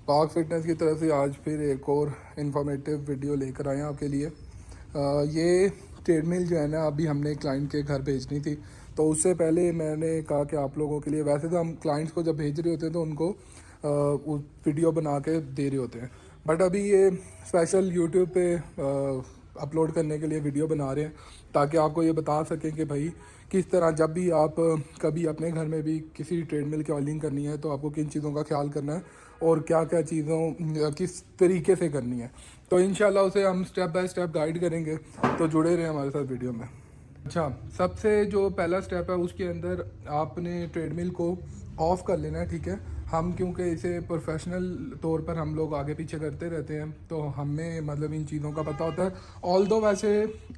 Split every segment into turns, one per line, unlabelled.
पाक फिटनेस की तरफ से आज फिर एक और इन्फॉर्मेटिव वीडियो लेकर आए हैं आपके लिए। ये ट्रेडमिल जो है ना, अभी हमने क्लाइंट के घर भेजनी थी, तो उससे पहले मैंने कहा कि आप लोगों के लिए, वैसे तो हम क्लाइंट्स को जब भेज रहे होते हैं तो उनको वीडियो बना के दे रहे होते हैं, बट अभी ये स्पेशल यूट्यूब पे अपलोड करने के लिए वीडियो बना रहे हैं ताकि आपको ये बता सकें कि भाई किस तरह जब भी आप कभी अपने घर में भी किसी ट्रेडमिल की ऑयलिंग करनी है तो आपको किन चीज़ों का ख्याल करना है और क्या क्या चीज़ों किस तरीके से करनी है। तो इंशाल्लाह उसे हम स्टेप बाय स्टेप गाइड करेंगे, तो जुड़े रहे हमारे साथ वीडियो में। अच्छा, सबसे जो पहला स्टेप है उसके अंदर आपने ट्रेडमिल को ऑफ़ कर लेना है, ठीक है। हम क्योंकि इसे प्रोफेशनल तौर पर हम लोग आगे पीछे करते रहते हैं तो हमें मतलब इन चीज़ों का पता होता है। ऑल दो वैसे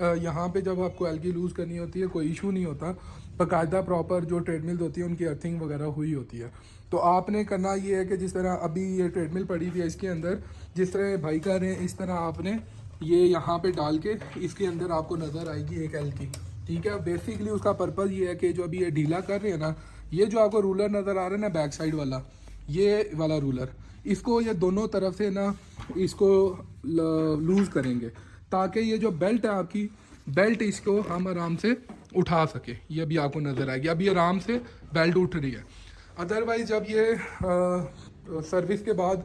यहाँ पे जब आपको एलगी लूज़ करनी होती है कोई इशू नहीं होता, बाकायदा प्रॉपर जो ट्रेडमिल होती है उनकी अर्थिंग वगैरह हुई होती है। तो आपने करना ये है कि जिस तरह अभी ये ट्रेडमिल पड़ी हुई है इसके अंदर जिस तरह भाई कर रहे हैं इस तरह आपने ये यहाँ पे डाल के इसके अंदर आपको नज़र आएगी एक एल की, ठीक है। बेसिकली उसका पर्पज़ ये है कि जो अभी ये ढीला कर रहे हैं ना, ये जो आपको रूलर नज़र आ रहा है ना बैक साइड वाला, ये वाला रूलर, इसको ये दोनों तरफ से ना इसको लूज़ करेंगे ताकि ये जो बेल्ट है आपकी बेल्ट इसको हम आराम से उठा सके। ये अभी आपको नज़र आएगी, अभी आराम से बेल्ट उठ रही है। अदरवाइज़ जब ये सर्विस के बाद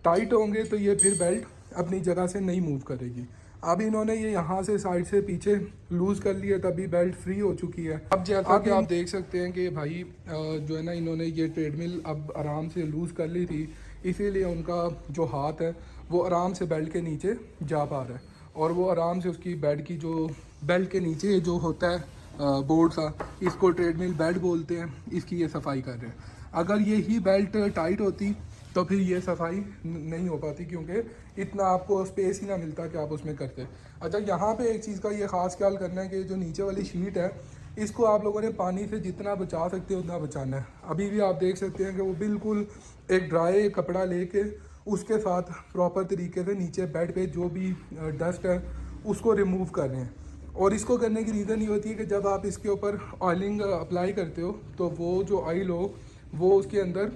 टाइट होंगे तो ये फिर बेल्ट अपनी जगह से नहीं मूव करेगी। अब इन्होंने ये यहाँ से साइड से पीछे लूज़ कर लिया तभी बेल्ट फ्री हो चुकी है। अब जैसा कि आप देख सकते हैं कि भाई जो है ना इन्होंने ये ट्रेडमिल अब आराम से लूज़ कर ली थी, इसीलिए उनका जो हाथ है वो आराम से बेल्ट के नीचे जा पा रहा है और वो आराम से उसकी बेड की जो बेल्ट के नीचे जो होता है बोर्ड सा, इसको ट्रेडमिल बेल्ट बोलते हैं, इसकी ये सफाई कर रहे हैं। अगर यही बेल्ट टाइट होती तो फिर ये सफाई नहीं हो पाती क्योंकि इतना आपको स्पेस ही ना मिलता कि आप उसमें करते। अच्छा, यहाँ पे एक चीज़ का ये ख़ास ख्याल करना है कि जो नीचे वाली शीट है इसको आप लोगों ने पानी से जितना बचा सकते हो उतना बचाना है। अभी भी आप देख सकते हैं कि वो बिल्कुल एक ड्राई कपड़ा लेके उसके साथ प्रॉपर तरीके से नीचे बेड पे जो भी डस्ट है उसको रिमूव कर रहे हैं। और इसको करने की रीज़न ये होती है कि जब आप इसके ऊपर ऑयलिंग अप्लाई करते हो तो वो जो ऑयल हो वो उसके अंदर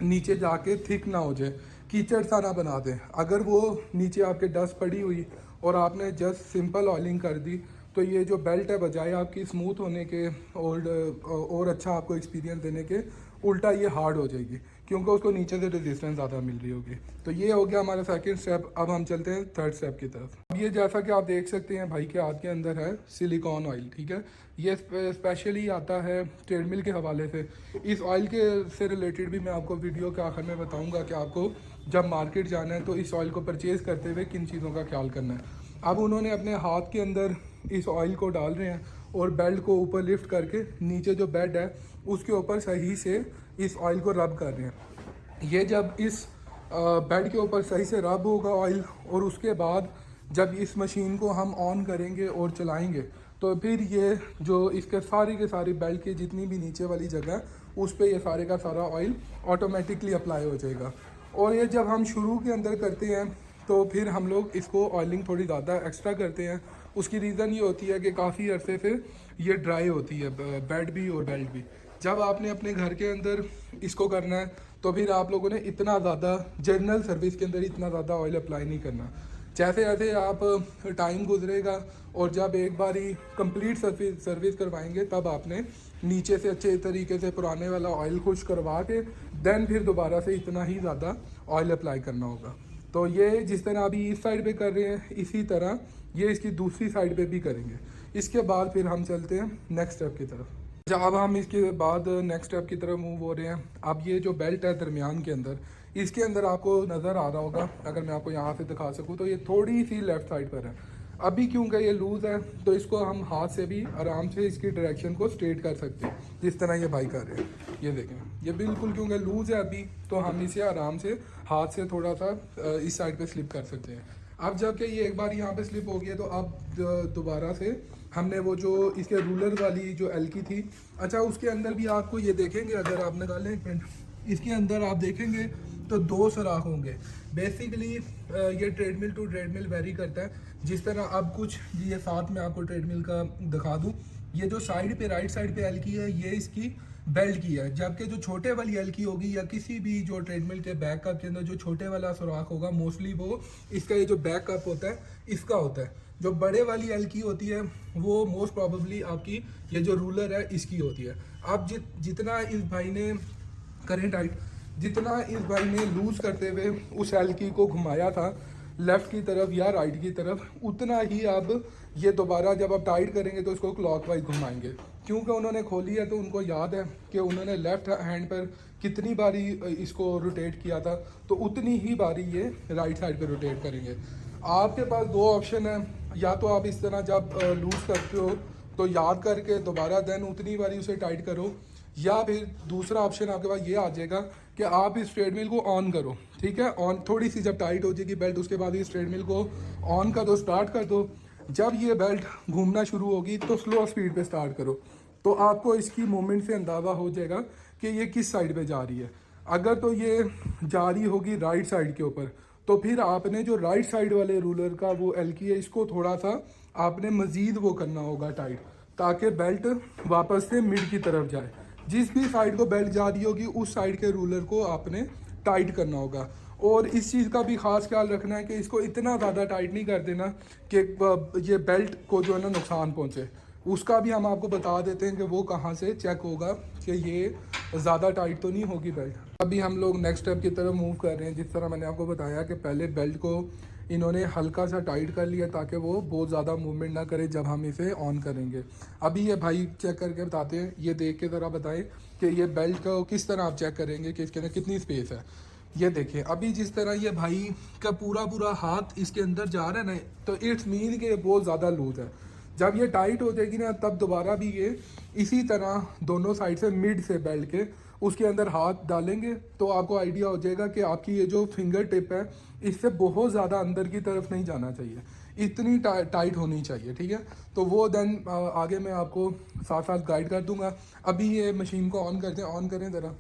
नीचे जाके थिक ना हो जाए, कीचड़ सा ना बना दे। अगर वो नीचे आपके डस्ट पड़ी हुई और आपने जस्ट सिंपल ऑयलिंग कर दी तो ये जो बेल्ट है बजाय आपकी स्मूथ होने के और अच्छा आपको एक्सपीरियंस देने के उल्टा ये हार्ड हो जाएगी क्योंकि उसको नीचे से रेजिस्टेंस ज़्यादा मिल रही होगी। तो ये हो गया हमारा सेकंड स्टेप। अब हम चलते हैं थर्ड स्टेप की तरफ। अब ये जैसा कि आप देख सकते हैं भाई के हाथ के अंदर है सिलिकॉन ऑयल, ठीक है। ये स्पेशली आता है ट्रेडमिल के हवाले से। इस ऑयल के से रिलेटेड भी मैं आपको वीडियो के आखिर में बताऊंगा कि आपको जब मार्केट जाना है तो इस ऑयल को परचेज़ करते हुए किन चीज़ों का ख्याल करना है। अब उन्होंने अपने हाथ के अंदर इस ऑयल को डाल रहे हैं और बेल्ट को ऊपर लिफ्ट करके नीचे जो बेड है उसके ऊपर सही से इस ऑयल को रब कर रहे हैं। ये जब इस बेड के ऊपर सही से रब होगा ऑयल और उसके बाद जब इस मशीन को हम ऑन करेंगे और चलाएंगे तो फिर ये जो इसके सारी के सारी बेल्ट की जितनी भी नीचे वाली जगह है उस पर यह सारे का सारा ऑयल ऑटोमेटिकली अप्लाई हो जाएगा। और ये जब हम शुरू के अंदर करते हैं तो फिर हम लोग इसको ऑयलिंग थोड़ी ज़्यादा एक्स्ट्रा करते हैं। उसकी रीज़न ये होती है कि काफ़ी अरसे से ये ड्राई होती है बेड भी और बेल्ट भी। जब आपने अपने घर के अंदर इसको करना है तो फिर आप लोगों ने इतना ज़्यादा जनरल सर्विस के अंदर इतना ज़्यादा ऑयल अप्लाई नहीं करना। जैसे जैसे आप टाइम गुजरेगा और जब एक बारी कंप्लीट सर्विस करवाएंगे तब आपने नीचे से अच्छे तरीके से पुराने वाला ऑयल खुश करवा के देन फिर दोबारा से इतना ही ज़्यादा ऑयल अप्लाई करना होगा। तो ये जिस तरह अभी इस साइड पे कर रहे हैं इसी तरह ये इसकी दूसरी साइड पे भी करेंगे। इसके बाद फिर हम चलते हैं नेक्स्ट स्टेप की तरफ। जब अब हम इसके बाद नेक्स्ट स्टेप की तरफ मूव हो रहे हैं। अब ये जो बेल्ट है दरमियान के अंदर, इसके अंदर आपको नज़र आ रहा होगा, अगर मैं आपको यहाँ से दिखा सकूँ तो ये थोड़ी सी लेफ़्ट साइड पर है। अभी क्योंकि ये लूज़ है तो इसको हम हाथ से भी आराम से इसकी डायरेक्शन को स्ट्रेट कर सकते हैं जिस तरह ये भाई कर रहे हैं। ये देखें, ये बिल्कुल क्योंकि लूज़ है अभी तो हम इसे आराम से हाथ से थोड़ा सा इस साइड पे स्लिप कर सकते हैं। अब जबकि ये एक बार यहाँ पे स्लिप हो गया तो अब दोबारा से हमने वो जो इसके रूलर वाली जो एलकी थी, अच्छा उसके अंदर भी आपको ये देखेंगे, अगर आप निकालें एक मिनट, इसके अंदर आप देखेंगे तो दो सुराख होंगे। बेसिकली ये ट्रेडमिल टू ट्रेडमिल वेरी करता है। जिस तरह अब कुछ ये साथ में आपको ट्रेडमिल का दिखा दूँ, ये जो साइड पे राइट साइड पे एलकी है ये इसकी बेल्ट की है, जबकि जो छोटे वाली एल की होगी या किसी भी जो ट्रेडमिल के बैक कप के अंदर जो छोटे वाला सुराख होगा मोस्टली वो इसका ये जो बैक कप होता है इसका होता है। जो बड़े वाली एल की होती है वो मोस्ट प्रॉबेबली आपकी ये जो रूलर है इसकी होती है। अब जितना इस भाई ने करेंट हाइट जितना इस भाई ने लूज करते हुए उस एल की को घुमाया था लेफ़्ट की तरफ या राइट की तरफ, उतना ही अब ये दोबारा जब आप टाइट करेंगे तो इसको क्लॉकवाइज घुमाएंगे। क्योंकि उन्होंने खोली है तो उनको याद है कि उन्होंने लेफ़्ट हैंड पर कितनी बारी इसको रोटेट किया था, तो उतनी ही बारी ये राइट साइड पे रोटेट करेंगे। आपके पास दो ऑप्शन है, या तो आप इस तरह जब लूज़ करते हो तो याद करके दोबारा देन उतनी बारी उसे टाइट करो, या फिर दूसरा ऑप्शन आपके पास ये आ जाएगा कि आप इस ट्रेडमिल को ऑन करो। ठीक है, ऑन थोड़ी सी जब टाइट हो जाएगी बेल्ट उसके बाद इस ट्रेडमिल को ऑन कर दो, स्टार्ट कर दो। जब ये बेल्ट घूमना शुरू होगी तो स्लो स्पीड पे स्टार्ट करो, तो आपको इसकी मूवमेंट से अंदाज़ा हो जाएगा कि ये किस साइड पे जा रही है। अगर तो ये जा रही होगी राइट साइड के ऊपर तो फिर आपने जो राइट साइड वाले रूलर का वो एल की है इसको थोड़ा सा आपने मज़ीद वो करना होगा टाइट, ताकि बेल्ट वापस से मिड की तरफ जाए। जिस भी साइड को बेल्ट जा रही होगी उस साइड के रूलर को आपने टाइट करना होगा। और इस चीज़ का भी ख़ास ख्याल रखना है कि इसको इतना ज़्यादा टाइट नहीं कर देना कि ये बेल्ट को जो है ना नुकसान पहुँचे। उसका भी हम आपको बता देते हैं कि वो कहाँ से चेक होगा कि ये ज़्यादा टाइट तो नहीं होगी बेल्ट। अभी हम लोग नेक्स्ट स्टेप की तरफ मूव कर रहे हैं। जिस तरह मैंने आपको बताया कि पहले बेल्ट को इन्होंने हल्का सा टाइट कर लिया ताकि वो बहुत ज़्यादा मूवमेंट ना करे जब हम इसे ऑन करेंगे। अभी ये भाई चेक करके बताते हैं, ये देख के ज़रा बताएं कि ये बेल्ट को किस तरह आप चेक करेंगे कि इसके अंदर कितनी स्पेस है। ये देखें, अभी जिस तरह ये भाई का पूरा पूरा हाथ इसके अंदर जा रहा है ना, तो इट्स मीन कि बहुत ज़्यादा लूज है। जब ये टाइट हो जाएगी ना तब दोबारा भी ये इसी तरह दोनों साइड से मिड से बेल्ट के उसके अंदर हाथ डालेंगे तो आपको आइडिया हो जाएगा कि आपकी ये जो फिंगर टिप है इससे बहुत ज़्यादा अंदर की तरफ नहीं जाना चाहिए, इतनी टाइट होनी चाहिए। ठीक है, तो वो देन आगे मैं आपको साथ साथ गाइड कर दूंगा। अभी ये मशीन को ऑन करते हैं, ऑन करें ज़रा।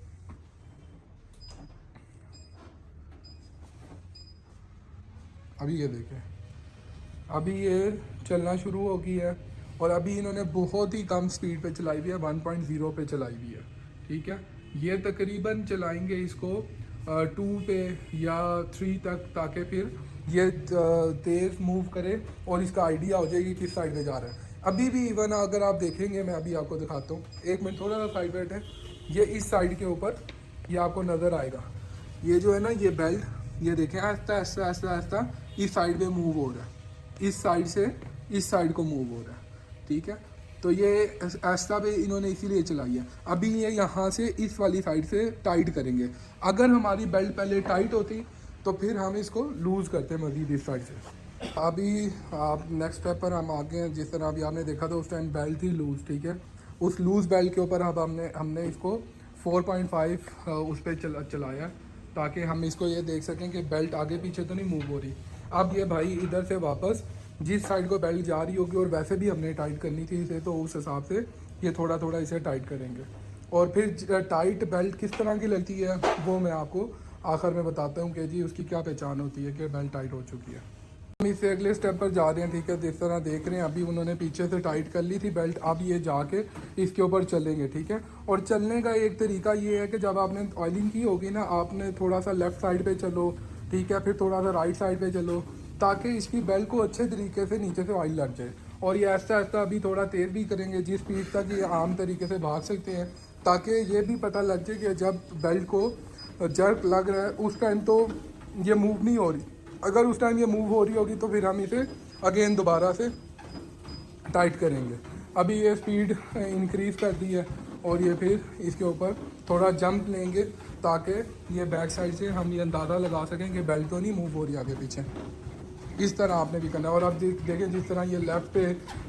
अभी ये देखें, अभी ये चलना शुरू हो गई है और अभी इन्होंने बहुत ही कम स्पीड पे चलाई हुई है, 1.0 पे चलाई हुई है। ठीक है, ये तकरीबन चलाएंगे इसको 2 पे या 3 तक, ताकि फिर ये तेज़ मूव करे और इसका आइडिया हो जाएगी किस साइड पे जा रहा है। अभी भी इवन अगर आप देखेंगे, मैं अभी आपको दिखाता हूँ, एक मिनट थोड़ा सा साइड बैठ है, ये इस साइड के ऊपर ये आपको नज़र आएगा। ये जो है ना ये बेल्ट, ये देखें आहिस्ता आहिस्ता आहिस्ता आहिस्ता इस साइड पे मूव हो रहा है, इस साइड से इस साइड को मूव हो रहा है। ठीक है, तो ये ऐसा पे इन्होंने इसीलिए चलाई है। अभी ये यहाँ से इस वाली साइड से टाइट करेंगे। अगर हमारी बेल्ट पहले टाइट होती तो फिर हम इसको लूज़ करते मज़ीद इस साइड से। अभी आप नेक्स्ट स्टेप पर हम आगे हैं। जिस तरह अभी आपने देखा था उस टाइम बेल्ट थी लूज़। ठीक है, उस लूज़ बेल्ट के ऊपर अब हमने इसको 4.5 उस पर चलाया ताकि हम इसको ये देख सकें कि बेल्ट आगे पीछे तो नहीं मूव हो रही। अब ये भाई इधर से वापस जिस साइड को बेल्ट जा रही होगी, और वैसे भी हमने टाइट करनी थी इसे, तो उस हिसाब से ये थोड़ा थोड़ा इसे टाइट करेंगे। और फिर टाइट बेल्ट किस तरह की लगती है वो मैं आपको आखिर में बताता हूँ कि जी उसकी क्या पहचान होती है कि बेल्ट टाइट हो चुकी है। हम इससे अगले स्टेप पर जा रहे हैं। ठीक है, जिस तरह देख रहे हैं अभी उन्होंने पीछे से टाइट कर ली थी बेल्ट, अब ये जाके इसके ऊपर चलेंगे। ठीक है, और चलने का एक तरीका ये है कि जब आपने ऑयलिंग की होगी ना, आपने थोड़ा सा लेफ़्ट साइड पे चलो, ठीक है, फिर थोड़ा सा राइट साइड पे चलो, ताकि इसकी बेल्ट को अच्छे तरीके से नीचे से ऑयल लग जाए। और ये ऐसा ऐसा अभी थोड़ा तेज़ भी करेंगे जिस स्पीड तक ये आम तरीके से भाग सकते हैं, ताकि ये भी पता लग जाए कि जब बेल्ट को जर्क लग रहा है उस टाइम तो ये मूव नहीं हो रही। अगर उस टाइम ये मूव हो रही होगी तो फिर हम इसे अगेन दोबारा से टाइट करेंगे। अभी ये स्पीड इंक्रीज़ कर दी है और ये फिर इसके ऊपर थोड़ा जंप लेंगे ताकि ये बैक साइड से हम ये अंदाज़ा लगा सकें कि बेल्ट तो नहीं मूव हो रही आगे पीछे। इस तरह आपने भी करना है। और अब देखें जिस तरह ये लेफ़्ट पे,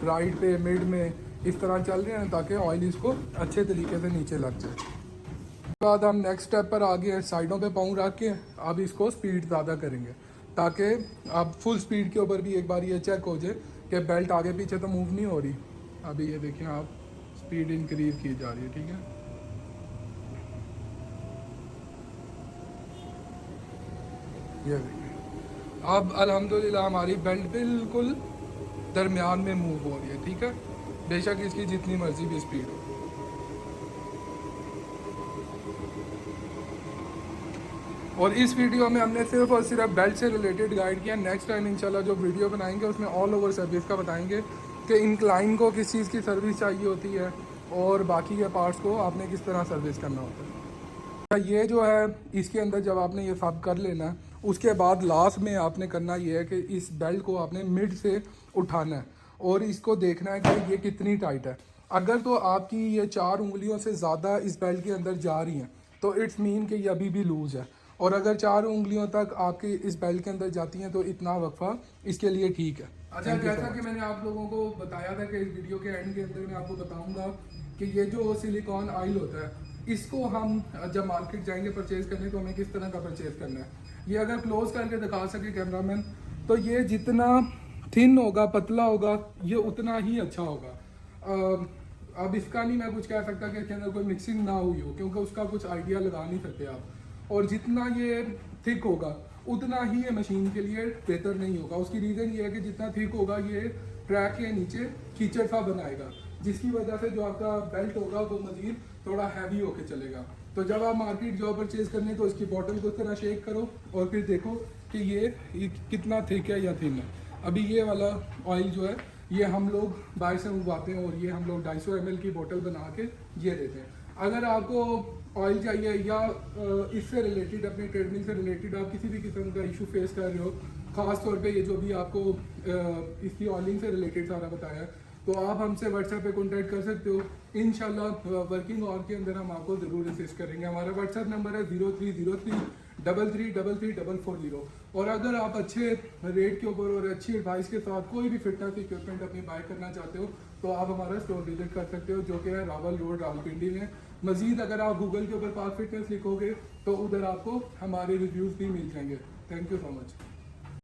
राइट पे, मिड में इस तरह चल रहे हैं ताकि ऑयल इसको अच्छे तरीके से नीचे लग जाए। उसके बाद हम नेक्स्ट स्टेप पर आगे साइडों पे पाँव रख के अब इसको स्पीड ज़्यादा करेंगे ताकि अब फुल स्पीड के ऊपर भी एक बार ये चेक हो जाए कि बेल्ट आगे पीछे तो मूव नहीं हो रही। अभी ये देखिए आप स्पीड इंक्रीज़ की जा रही है। ठीक है, ये देखिए अब अल्हम्दुलिल्लाह हमारी बेल्ट बिल्कुल दरमियान में मूव हो रही है। ठीक है, बेशक इसकी जितनी मर्जी भी स्पीड हो। और इस वीडियो में हमने सिर्फ और सिर्फ बेल्ट से रिलेटेड गाइड किया। नेक्स्ट टाइम इंशाल्लाह जो वीडियो बनाएंगे उसमें ऑल ओवर सर्विस का बताएंगे कि इंक्लाइन को किस चीज़ की सर्विस चाहिए होती है और बाकी के पार्ट्स को आपने किस तरह सर्विस करना होता है। ये जो है इसके अंदर जब आपने ये सब कर लेना है, उसके बाद लास्ट में आपने करना ये है कि इस बेल्ट को आपने मिड से उठाना है और इसको देखना है कि ये कितनी टाइट है। अगर तो आपकी ये 4 उंगलियों से ज़्यादा इस बेल्ट के अंदर जा रही हैं तो इट्स मीन कि ये अभी भी लूज़ है, और अगर 4 उंगलियों तक आपकी इस बेल्ट के अंदर जाती हैं तो इतना वक्फा इसके लिए ठीक है। अच्छा, जैसा कि मैंने आप लोगों को बताया था कि इस वीडियो के एंड के अंदर मैं आपको बताऊंगा कि ये जो सिलिकॉन ऑयल होता है इसको हम जब मार्केट जाएंगे परचेज करने तो हमें किस तरह का परचेज करना है। ये अगर क्लोज करके दिखा सके कैमरामैन, तो ये जितना थिन होगा, पतला होगा, ये उतना ही अच्छा होगा। अब इसका नहीं मैं कुछ कह सकता कि इसके अंदर कोई मिक्सिंग ना हुई हो, क्योंकि उसका कुछ आइडिया लगा नहीं सकते आप। और जितना ये थिक होगा उतना ही ये मशीन के लिए बेहतर नहीं होगा। उसकी रीज़न ये है कि जितना थिक होगा ये ट्रैक के नीचे कीचड़ सा बनाएगा, जिसकी वजह से जो आपका बेल्ट होगा वो मजीद थोड़ा हैवी होके चलेगा। तो जब आप मार्केट जाओ परचेज करने तो इसकी बॉटल को इस तरह शेक करो और फिर देखो कि ये कितना थिक है या थिन है। अभी ये वाला ऑयल जो है ये हम लोग बाहर से मंगवाते हैं और ये हम लोग 250 ml की बोतल बना के ये देते हैं। अगर आपको ऑयल चाहिए या इससे रिलेटेड, अपने ट्रेडमिल से रिलेटेड आप किसी भी किस्म का इशू फेस कर रहे हो, ख़ास तौर पे ये जो भी आपको इसकी ऑयलिंग से रिलेटेड सारा बताया है, तो आप हमसे व्हाट्सएप पे कांटेक्ट कर सकते हो। इंशाल्लाह वर्किंग आवर के अंदर हम आपको ज़रूर असिस्ट करेंगे। हमारा व्हाट्सएप नंबर है 0303333440। और अगर आप अच्छे रेट के ऊपर और अच्छी एडवाइस के साथ कोई भी फिटनेस इक्विपमेंट अपनी बाय करना चाहते हो तो आप हमारा स्टोर विजिट कर सकते हो, जो कि है रावल रोड, रावलपिंडी में। मजीद अगर आप गूगल के ऊपर पाक फिटनेस लिखोगे तो उधर आपको हमारे रिव्यूज़ भी मिल जाएंगे। Thank you so much.